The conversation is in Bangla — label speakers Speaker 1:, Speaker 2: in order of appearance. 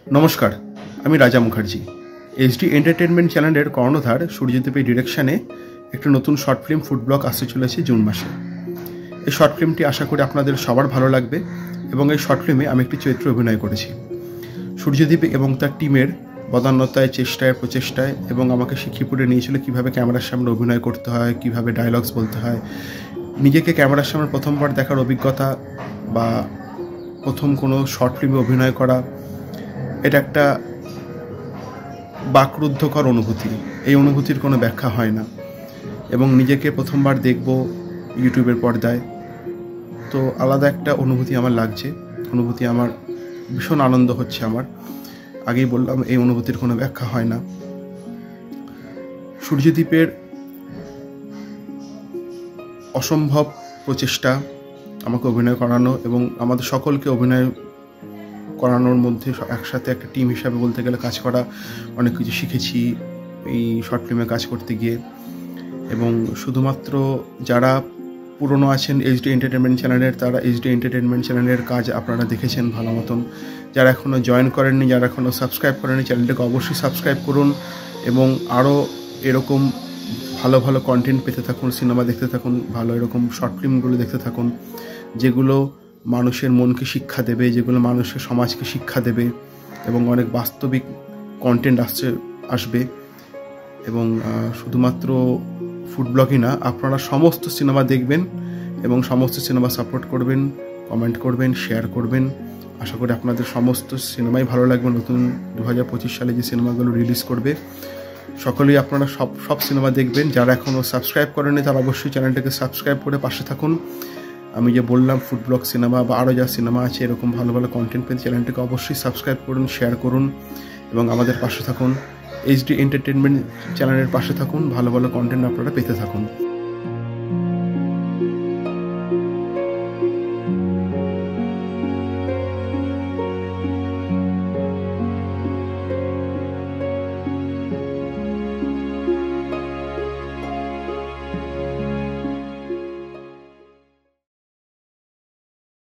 Speaker 1: নমস্কার, আমি রাজা মুখার্জি। এইচডি এন্টারটেনমেন্ট চ্যানেলের কর্ণধার সূর্যদীপের ডিরেকশানে একটা নতুন শর্ট ফিল্ম ফুড ব্লগ আসতে চলেছে জুন মাসে। এই শর্ট ফিল্মটি আশা করি আপনাদের সবার ভালো লাগবে এবং এই শর্ট ফিল্মে আমি একটি চরিত্রে অভিনয় করেছি। সূর্যদীপ এবং তার টিমের বদান্যতায়, চেষ্টায়, প্রচেষ্টায় এবং আমাকে শিখিয়ে পড়ে নিয়েছিল কীভাবে ক্যামেরার সামনে অভিনয় করতে হয়, কীভাবে ডায়লগস বলতে হয়। নিজেকে ক্যামেরার সামনে প্রথমবার দেখার অভিজ্ঞতা বা প্রথম কোনো শর্ট ফিল্মে অভিনয় করা, এটা একটা বাকরুদ্ধকর অনুভূতি। এই অনুভূতির কোনো ব্যাখ্যা হয় না এবং নিজেকে প্রথমবার দেখব ইউটিউবের পর্দায়, তো আলাদা একটা অনুভূতি আমার লাগছে। অনুভূতি আমার ভীষণ আনন্দ হচ্ছে। আমার আগেই বললাম এই অনুভূতির কোনো ব্যাখ্যা হয় না। সূর্যদীপের অসম্ভব প্রচেষ্টা আমাকে অভিনয় করানো এবং আমাদের সকলকে অভিনয় করানোর মধ্যে একসাথে একটা টিম হিসাবে বলতে গেলে কাজ করা, অনেক কিছু শিখেছি এই শর্ট ফিল্মে কাজ করতে গিয়ে। এবং শুধুমাত্র যারা পুরনো আছেন এইচডি এন্টারটেনমেন্ট চ্যানেলের, তারা এইচডি এন্টারটেনমেন্ট চ্যানেলের কাজ আপনারা দেখেছেন ভালো মতন। যারা এখনও জয়েন করেননি, যারা এখনও সাবস্ক্রাইব করেননি, চ্যানেলটাকে অবশ্যই সাবস্ক্রাইব করুন এবং আরও এরকম ভালো ভালো কন্টেন্ট পেতে থাকুন, সিনেমা দেখতে থাকুন, ভালো এরকম শর্ট ফিল্মগুলো দেখতে থাকুন, যেগুলো মানুষের মনকে শিক্ষা দেবে, যেগুলো মানুষের সমাজকে শিক্ষা দেবে এবং অনেক বাস্তবিক কন্টেন্ট আসবে। এবং শুধুমাত্র ফুড ব্লগই না, আপনারা সমস্ত সিনেমা দেখবেন এবং সমস্ত সিনেমা সাপোর্ট করবেন, কমেন্ট করবেন, শেয়ার করবেন। আশা করি আপনাদের সমস্ত সিনেমাই ভালো লাগবে। নতুন 2025 সালে যে সিনেমাগুলো রিলিজ করবে, সকলেই আপনারা সব সিনেমা দেখবেন। যারা এখনও সাবস্ক্রাইব করেনি তারা অবশ্যই চ্যানেলটাকে সাবস্ক্রাইব করে পাশে থাকুন। আমি যে বললাম ফুড ব্লগ সিনেমা বা আরও যা সিনেমা আছে, এরকম ভালো ভালো কন্টেন্ট পেতে চ্যানেলটাকে অবশ্যই সাবস্ক্রাইব করুন, শেয়ার করুন এবং আমাদের পাশে থাকুন। এইচডি এন্টারটেনমেন্ট চ্যানেলের পাশে থাকুন, ভালো ভালো কন্টেন্ট আপনারা পেতে থাকুন।